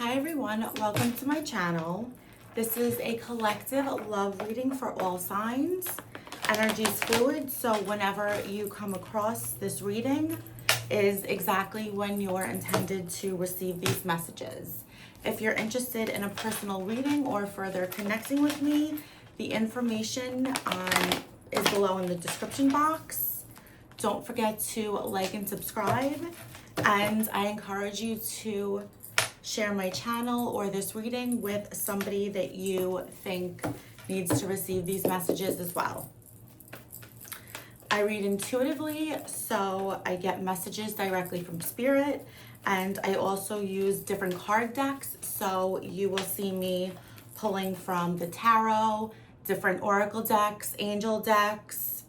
Hi everyone, welcome to my channel. This is a collective love reading for all signs. Energy is fluid, so whenever you come across this reading is exactly when you're intended to receive these messages. If you're interested in a personal reading or further connecting with me, the information is below in the description box. Don't forget to like and subscribe, and I encourage you to share my channel or this reading with somebody that you think needs to receive these messages as well. I read intuitively, so I get messages directly from Spirit, and I also use different card decks, so you will see me pulling from the tarot, different oracle decks, angel decks.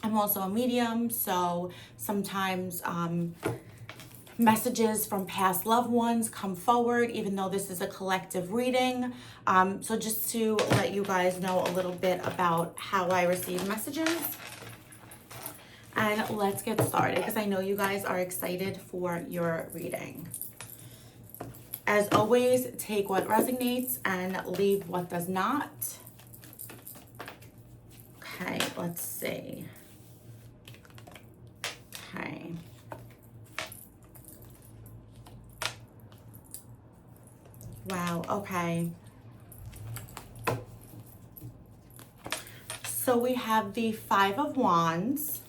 I'm also a medium, so sometimes messages from past loved ones come forward, even though this is a collective reading. So just to let you guys know a little bit about how I receive messages. And let's get started, because I know you guys are excited for your reading. As always, take what resonates and leave what does not. Okay, let's see. Okay. Wow, okay. So we have the Five of Wands,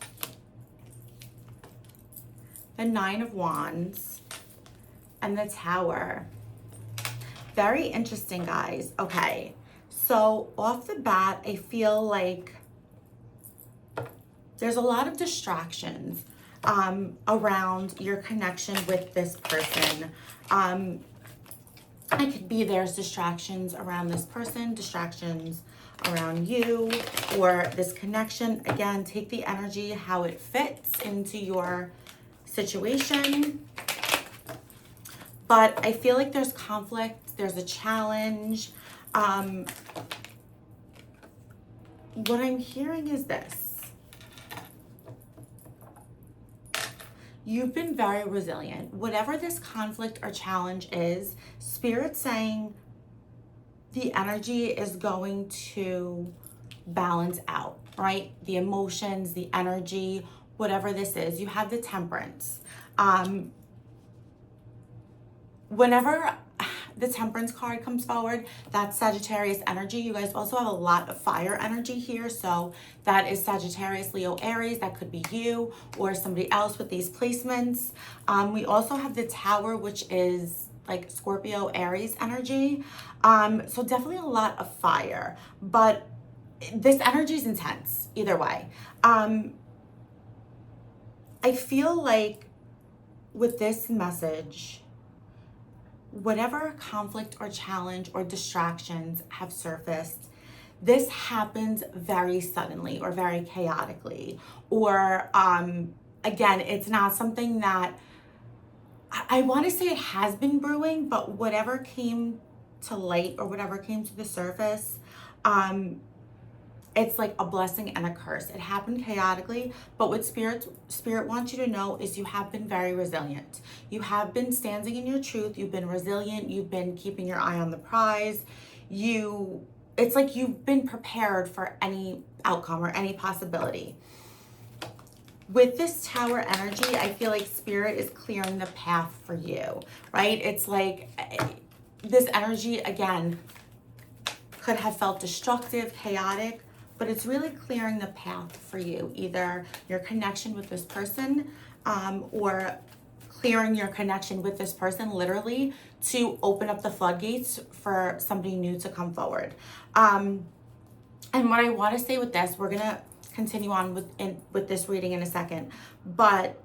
the Nine of Wands, and the Tower. Very interesting, guys. Okay, so off the bat, I feel like there's a lot of distractions around your connection with this person. It could be there's distractions around this person, distractions around you, or this connection. Again, take the energy, how it fits into your situation. But I feel like there's conflict, there's a challenge. What I'm hearing is this. You've been very resilient. Whatever this conflict or challenge is, Spirit's saying the energy is going to balance out, right? The emotions, the energy, whatever this is. You have the Temperance. Whenever the Temperance card comes forward, that's Sagittarius energy. You guys also have a lot of fire energy here. So that is Sagittarius, Leo, Aries. That could be you or somebody else with these placements. We also have the Tower, which is like Scorpio, Aries energy. So definitely a lot of fire, but this energy is intense either way. I feel like with this message, whatever conflict or challenge or distractions have surfaced, this happens very suddenly or very chaotically. Or again, it's not something that I want to say it has been brewing, but whatever came to light or whatever came to the surface, it's like a blessing and a curse. It happened chaotically, but what Spirit wants you to know is you have been very resilient. You have been standing in your truth. You've been resilient. You've been keeping your eye on the prize. It's like you've been prepared for any outcome or any possibility. With this Tower energy, I feel like Spirit is clearing the path for you, right? It's like this energy, again, could have felt destructive, chaotic, but it's really clearing the path for you, either your connection with this person or clearing your connection with this person literally to open up the floodgates for somebody new to come forward. And what I want to say with this, we're going to continue on with this reading in a second, but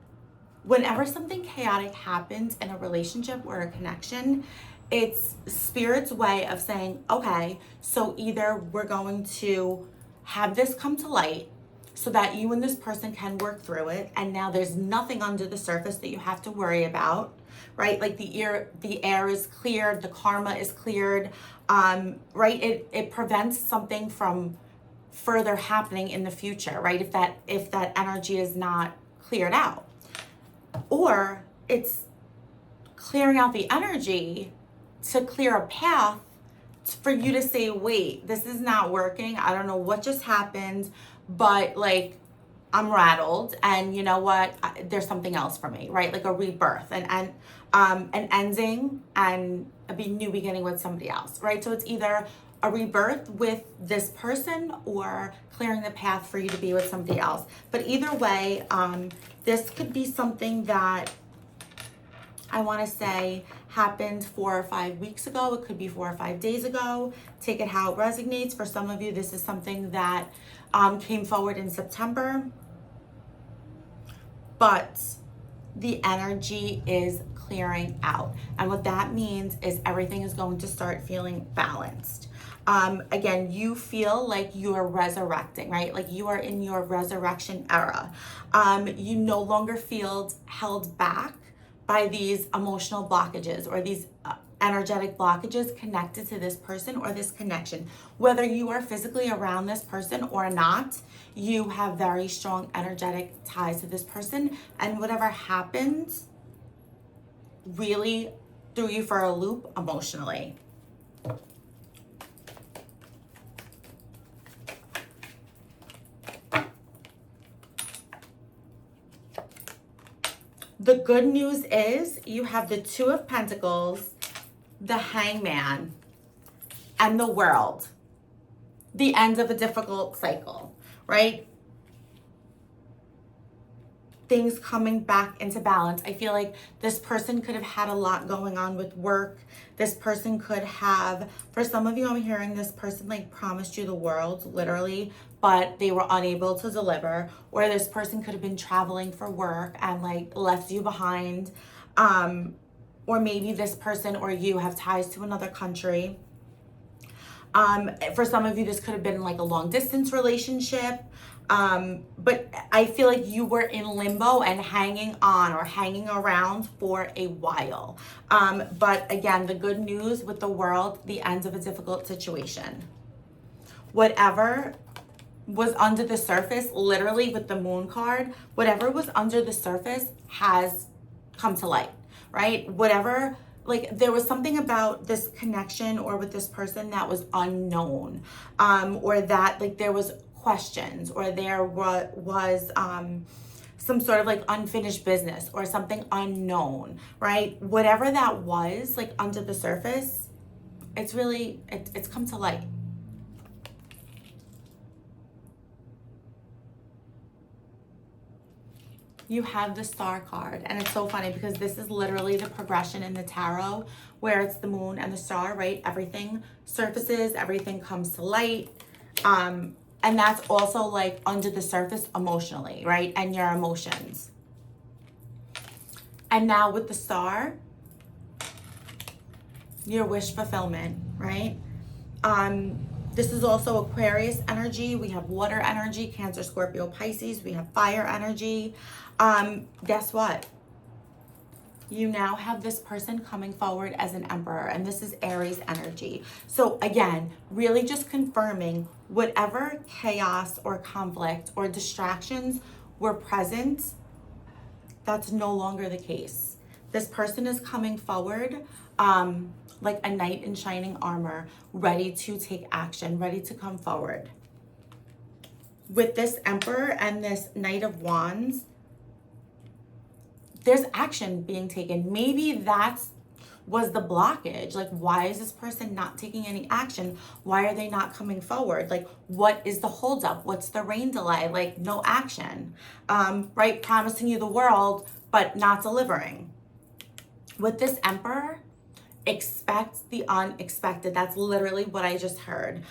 whenever something chaotic happens in a relationship or a connection, it's Spirit's way of saying, okay, so either we're going to have this come to light so that you and this person can work through it, and now there's nothing under the surface that you have to worry about, right? Like the air is cleared, the karma is cleared, right? It prevents something from further happening in the future, right? If that energy is not cleared out. Or it's clearing out the energy to clear a path for you to say, wait, this is not working. I don't know what just happened, but like, I'm rattled, and you know what? There's something else for me, right? Like a rebirth and an ending and a new beginning with somebody else, right? So it's either a rebirth with this person or clearing the path for you to be with somebody else. But either way, this could be something that I want to say happened 4 or 5 weeks ago. It could be 4 or 5 days ago. Take it how it resonates. For some of you, this is something that came forward in September. But the energy is clearing out. And what that means is everything is going to start feeling balanced. Again, you feel like you are resurrecting, right? Like you are in your resurrection era. You no longer feel held back by these emotional blockages or these energetic blockages connected to this person or this connection. Whether you are physically around this person or not, you have very strong energetic ties to this person, and whatever happens really threw you for a loop emotionally. The good news is you have the Two of Pentacles, the Hangman, and the World. The end of a difficult cycle, right? Things coming back into balance. I feel like this person could have had a lot going on with work. This person could have, for some of you, I'm hearing this person like promised you the world, literally, but they were unable to deliver. Or this person could have been traveling for work and like left you behind. Or maybe this person or you have ties to another country. For some of you, this could have been like a long distance relationship. But I feel like you were in limbo and hanging on or hanging around for a while. But again, the good news with the World, the end of a difficult situation. Whatever was under the surface, literally with the Moon card, whatever was under the surface has come to light, right? Whatever, like there was something about this connection or with this person that was unknown, or that like there was questions, or there was some sort of like unfinished business or something unknown, right? Whatever that was like under the surface, it's really, it's come to light. You have the Star card, and it's so funny because this is literally the progression in the tarot where it's the Moon and the Star, right? Everything surfaces, everything comes to light. And that's also like under the surface emotionally, right? And your emotions. And now with the Star, your wish fulfillment, right? This is also Aquarius energy. We have water energy, Cancer, Scorpio, Pisces. We have fire energy. Guess what? You now have this person coming forward as an Emperor, and this is Aries energy. So again, really just confirming whatever chaos or conflict or distractions were present, that's no longer the case. This person is coming forward like a knight in shining armor, ready to take action, ready to come forward. With this Emperor and this Knight of Wands, there's action being taken. Maybe that's was the blockage. Like, why is this person not taking any action? Why are they not coming forward? Like, what is the holdup? What's the rain delay? Like, no action, right? Promising you the world, but not delivering. With this Emperor, expect the unexpected. That's literally what I just heard.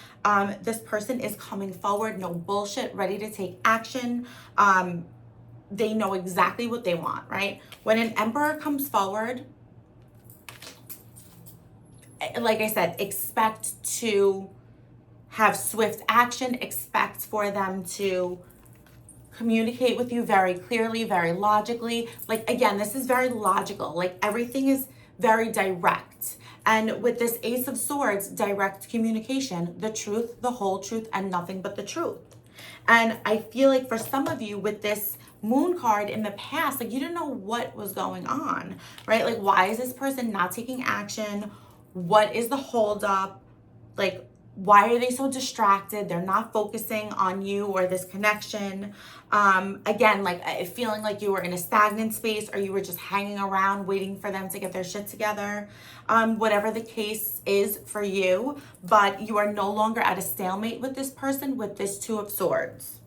This person is coming forward, no bullshit, ready to take action. They know exactly what they want, right? When an Emperor comes forward, like I said, expect to have swift action, expect for them to communicate with you very clearly, very logically. Like, again, this is very logical. Like, everything is very direct. And with this Ace of Swords, direct communication, the truth, the whole truth, and nothing but the truth. And I feel like for some of you with this Moon card in the past, like you didn't know what was going on, right? Like, why is this person not taking action? What is the holdup? Like, why are they so distracted? They're not focusing on you or this connection. Again, like feeling like you were in a stagnant space, or you were just hanging around waiting for them to get their shit together. Whatever the case is for you, but you are no longer at a stalemate with this person with this Two of Swords.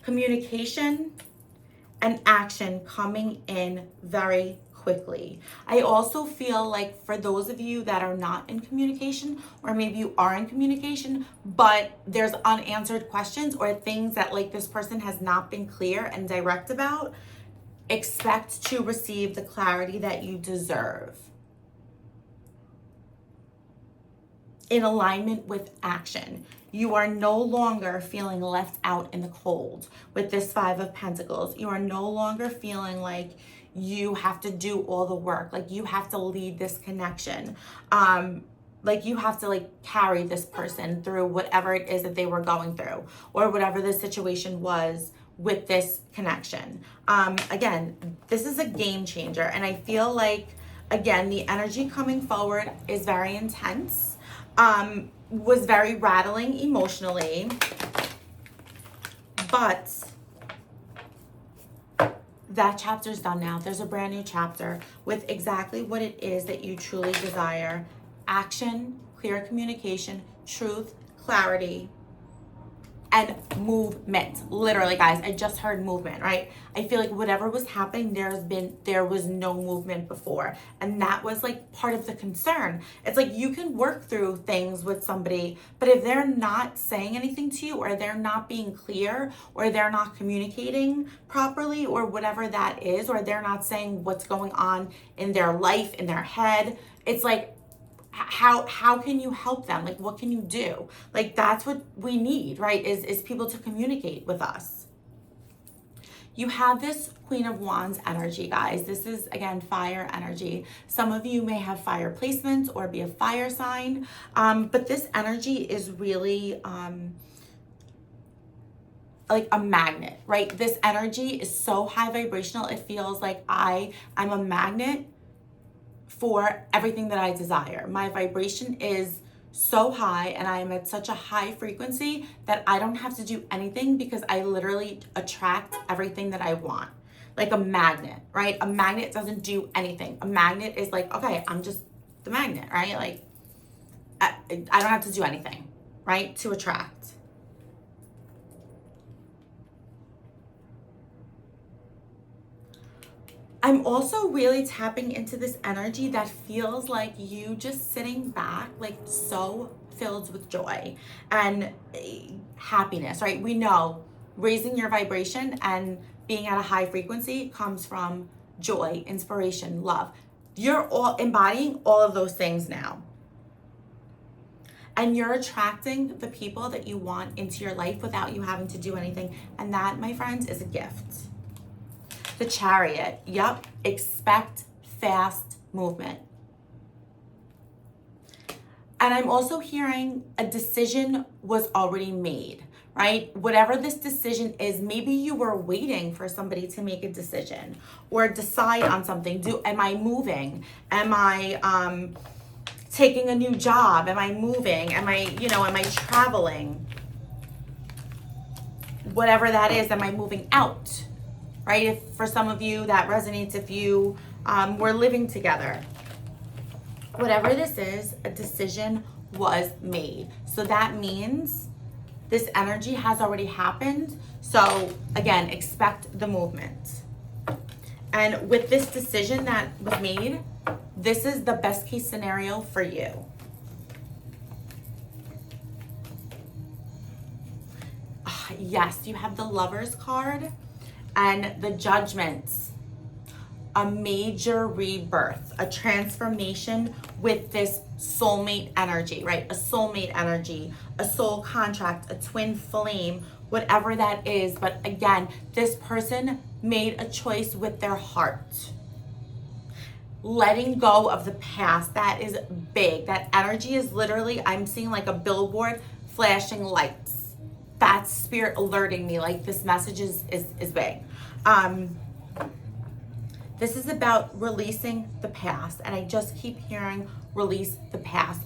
Communication and action coming in very quickly. I also feel like for those of you that are not in communication, or maybe you are in communication, but there's unanswered questions or things that like this person has not been clear and direct about, expect to receive the clarity that you deserve in alignment with action. You are no longer feeling left out in the cold with this Five of Pentacles. You are no longer feeling like you have to do all the work, like you have to lead this connection. Like you have to like carry this person through whatever it is that they were going through, or whatever the situation was with this connection. Again, this is a game changer. And I feel like, again, the energy coming forward is very intense. Was very rattling emotionally, but that chapter's done now. There's a brand new chapter with exactly what it is that you truly desire. Action, clear communication, truth, clarity, and movement. Literally, guys, I just heard movement, right? I feel like whatever was happening, there was no movement before. And that was like part of the concern. It's like you can work through things with somebody, but if they're not saying anything to you, or they're not being clear, or they're not communicating properly, or whatever that is, or they're not saying what's going on in their life, in their head, it's like, how can you help them? Like, what can you do? Like, that's what we need, right? Is people to communicate with us. You have this Queen of Wands energy, guys. This is, again, fire energy. Some of you may have fire placements or be a fire sign, but this energy is really like a magnet, right? This energy is so high vibrational. It feels like I'm a magnet for everything that I desire. My vibration is so high, and I am at such a high frequency that I don't have to do anything, because I literally attract everything that I want. Like a magnet, right? A magnet doesn't do anything. A magnet is like, okay, I'm just the magnet, right? Like I don't have to do anything, right? To attract. I'm also really tapping into this energy that feels like you just sitting back, like so filled with joy and happiness, right? We know raising your vibration and being at a high frequency comes from joy, inspiration, love. You're all embodying all of those things now. And you're attracting the people that you want into your life without you having to do anything. And that, my friends, is a gift. The Chariot. Yep. Expect fast movement. And I'm also hearing a decision was already made, right? Whatever this decision is, maybe you were waiting for somebody to make a decision or decide on something. Am I moving? Am I taking a new job? Am I moving? Am I traveling? Whatever that is, am I moving out? Right? If for some of you that resonates, if you were living together, whatever this is, a decision was made. So that means this energy has already happened. So again, expect the movement. And with this decision that was made, this is the best case scenario for you. Yes, you have the Lovers card and the Judgments. A major rebirth, a transformation with this soulmate energy, right? A soulmate energy, a soul contract, a twin flame, whatever that is. But again, this person made a choice with their heart. Letting go of the past, that is big. That energy is literally, I'm seeing like a billboard flashing lights. That's spirit alerting me like this message is big. This is about releasing the past. And I just keep hearing release the past.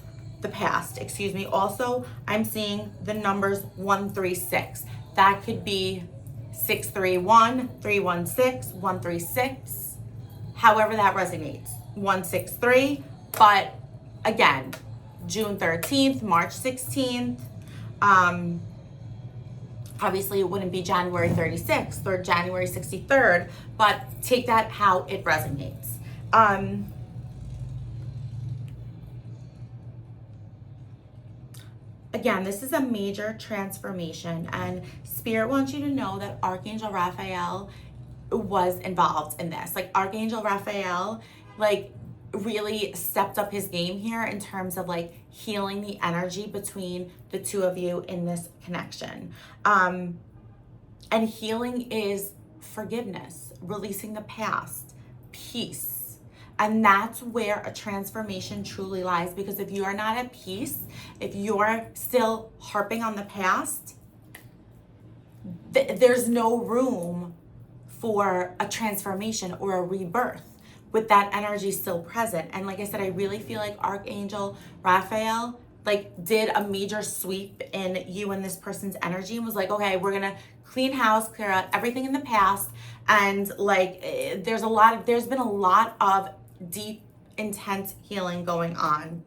Excuse me. Also, I'm seeing the numbers 136. That could be 631, 316, 136, however that resonates. 163. But again, June 13th, March 16th. Obviously, it wouldn't be January 36th or January 63rd, but take that how it resonates. Again, this is a major transformation, and Spirit wants you to know that Archangel Raphael was involved in this. Like, Archangel Raphael, like, really stepped up his game here in terms of like healing the energy between the two of you in this connection. And healing is forgiveness, releasing the past, peace. And that's where a transformation truly lies, because if you are not at peace, if you're still harping on the past, there's no room for a transformation or a rebirth with that energy still present. And like I said, I really feel like Archangel Raphael like did a major sweep in you and this person's energy and was like, okay, we're gonna clean house, clear out everything in the past. And like there's been a lot of deep, intense healing going on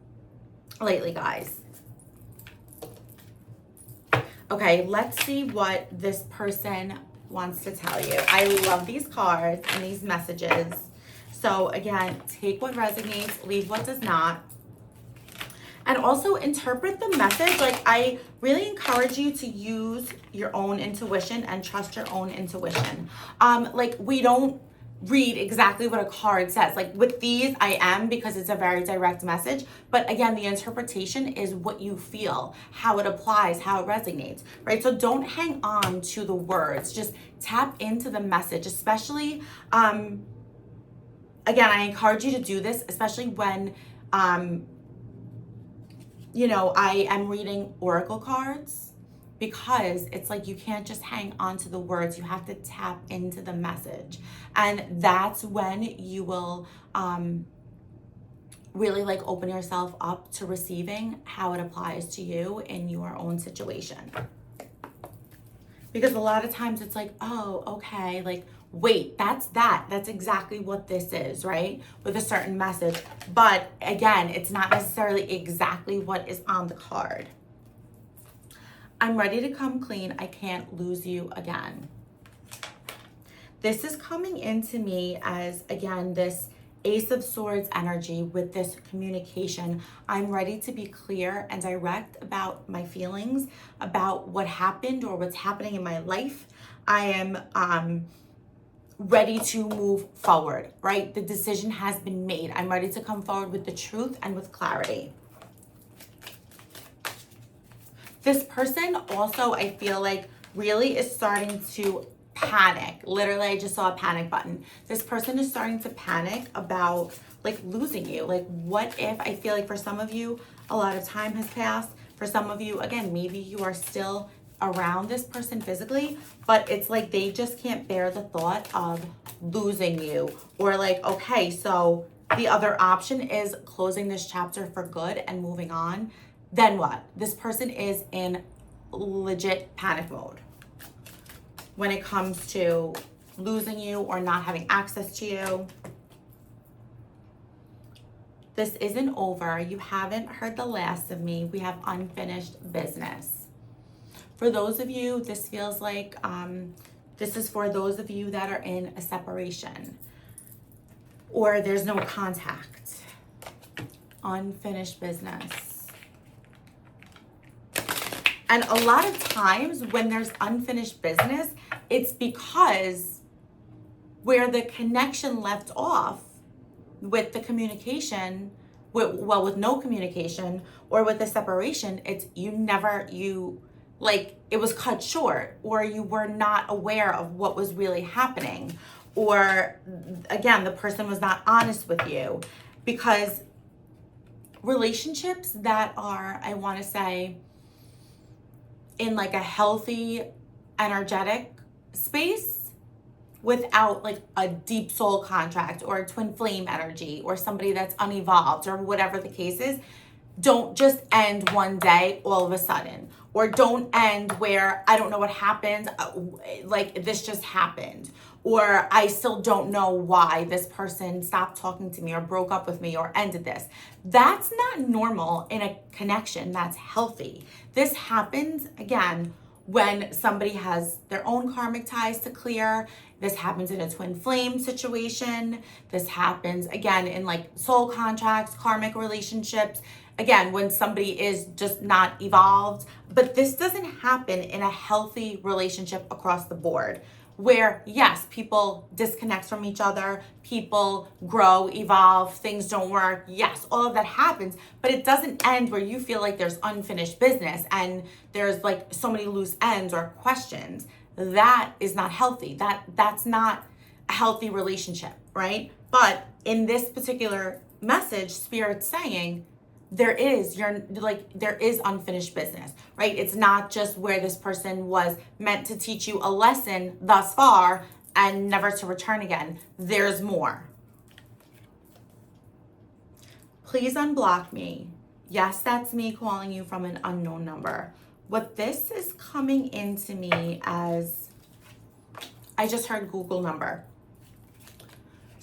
lately, guys. Okay, let's see what this person wants to tell you. I love these cards and these messages. So again, take what resonates, leave what does not. And also interpret the message. Like, I really encourage you to use your own intuition and trust your own intuition. Like, we don't read exactly what a card says. Like with these, I am, because it's a very direct message. But again, the interpretation is what you feel, how it applies, how it resonates, right? So don't hang on to the words. Just tap into the message, especially, again, I encourage you to do this, especially when, you know, I am reading oracle cards, because it's like you can't just hang on to the words. You have to tap into the message. And that's when you will really like open yourself up to receiving how it applies to you in your own situation. Because a lot of times it's like, oh, okay, like, wait, that's exactly what this is, right? With a certain message. But again, it's not necessarily exactly what is on the card. I'm ready to come clean. I can't lose you again. This is coming into me as, again, this Ace of Swords energy with this communication. I'm ready to be clear and direct about my feelings, about what happened or what's happening in my life. I am ready to move forward, right? The decision has been made. I'm ready to come forward with the truth and with clarity. This person also, I feel like, really is starting to panic. Literally, I just saw a panic button. This person is starting to panic about like losing you. Like, what if, I feel like for some of you, a lot of time has passed. For some of you, again, maybe you are still around this person physically, but it's like they just can't bear the thought of losing you. Or like, okay, so the other option is closing this chapter for good and moving on. Then what? This person is in legit panic mode when it comes to losing you or not having access to you. This isn't over. You haven't heard the last of me. We have unfinished business. For those of you, this feels like, this is for those of you that are in a separation or there's no contact. Unfinished business. And a lot of times when there's unfinished business, it's because where the connection left off with the communication, with no communication or with the separation, it's it was cut short, or you were not aware of what was really happening. Or again, the person was not honest with you, because relationships that are, I want to say, in like a healthy, energetic space without like a deep soul contract or a twin flame energy or somebody that's unevolved or whatever the case is. Don't just end one day all of a sudden, or don't end where I don't know what happened, like this just happened, or I still don't know why this person stopped talking to me or broke up with me or ended this. That's not normal in a connection that's healthy. This happens again when somebody has their own karmic ties to clear. This happens in a twin flame situation. This happens again in like soul contracts, karmic relationships. Again, when somebody is just not evolved. But this doesn't happen in a healthy relationship across the board, where yes, people disconnect from each other, people grow, evolve, things don't work. Yes, all of that happens, but it doesn't end where you feel like there's unfinished business and there's like so many loose ends or questions. That is not healthy. That's not a healthy relationship, right? But in this particular message, Spirit's saying, there is unfinished business, right? It's not just where this person was meant to teach you a lesson thus far and never to return again. There's more. Please unblock me. Yes, that's me calling you from an unknown number. What this is coming into me as, I just heard Google number.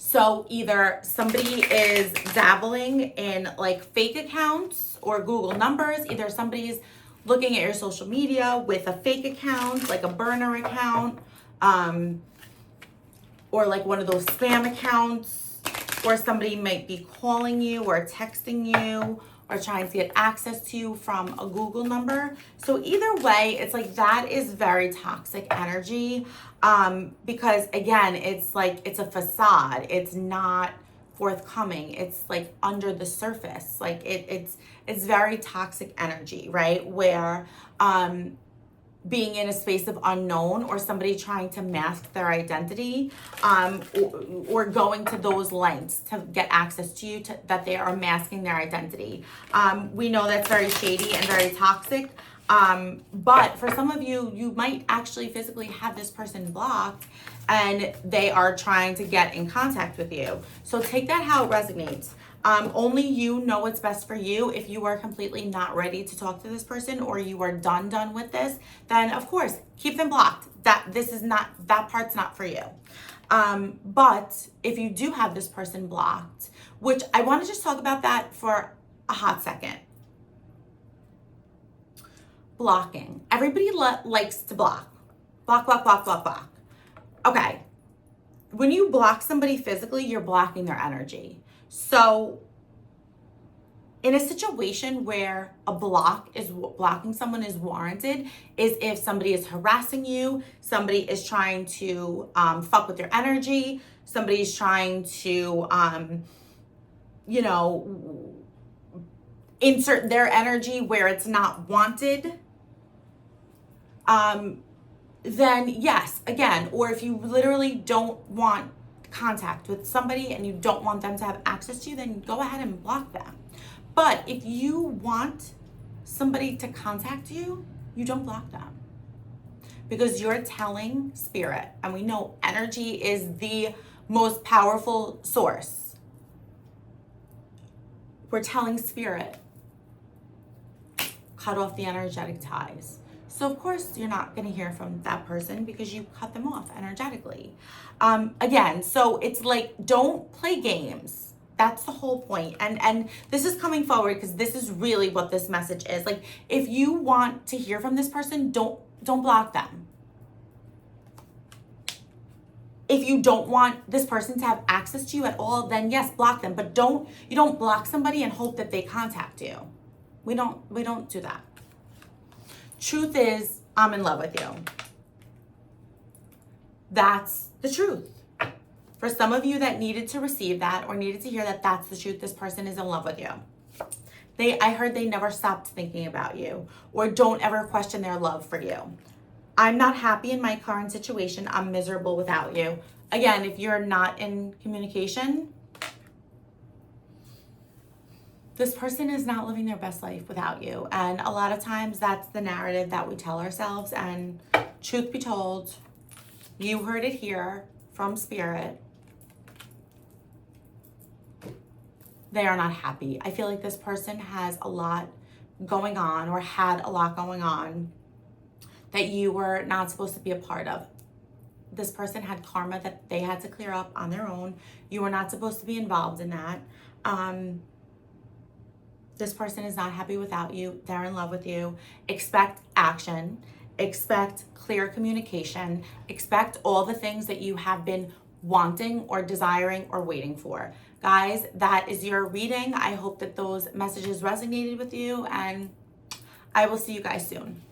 So either somebody is dabbling in like fake accounts or Google numbers. Either somebody's looking at your social media with a fake account, like a burner account, or like one of those spam accounts, or somebody might be calling you or texting you or trying to get access to you from a Google number. So either way, it's like that is very toxic energy, because again, it's like it's a facade. It's not forthcoming. It's like under the surface. Like it's very toxic energy, right? Where being in a space of unknown, or somebody trying to mask their identity, or going to those lengths to get access to you, that they are masking their identity. We know that's very shady and very toxic. But for some of you, you might actually physically have this person blocked and they are trying to get in contact with you. So take that how it resonates. Only you know what's best for you. If you are completely not ready to talk to this person, or you are done with this, then of course, keep them blocked. That part's not for you. But if you do have this person blocked, which I want to just talk about that for a hot second. Blocking. Everybody likes to block. Block. Okay. When you block somebody physically, you're blocking their energy. So in a situation where blocking someone is warranted, is if somebody is harassing you, somebody is trying to fuck with your energy, somebody's trying to, insert their energy where it's not wanted, then yes, again, or if you literally don't want contact with somebody and you don't want them to have access to you, then go ahead and block them. But if you want somebody to contact you, you don't block them, because you're telling Spirit, and we know energy is the most powerful source. We're telling Spirit, cut off the energetic ties. So of course you're not going to hear from that person because you cut them off energetically. Again, so it's like, don't play games. That's the whole point. And this is coming forward because this is really what this message is. Like, if you want to hear from this person, don't block them. If you don't want this person to have access to you at all, then yes, block them. But you don't block somebody and hope that they contact you. We don't do that. Truth is, I'm in love with you. That's the truth. For some of you that needed to receive that or needed to hear that, that's the truth. This person is in love with you. I heard they never stopped thinking about you, or don't ever question their love for you. I'm not happy in my current situation. I'm miserable without you. Again, if you're not in communication, this person is not living their best life without you. And a lot of times that's the narrative that we tell ourselves. And truth be told, you heard it here from Spirit, they are not happy. I feel like this person has a lot going on, or had a lot going on, that you were not supposed to be a part of. This person had karma that they had to clear up on their own. You were not supposed to be involved in that. This person is not happy without you. They're in love with you. Expect action. Expect clear communication. Expect all the things that you have been wanting or desiring or waiting for. Guys, that is your reading. I hope that those messages resonated with you, and I will see you guys soon.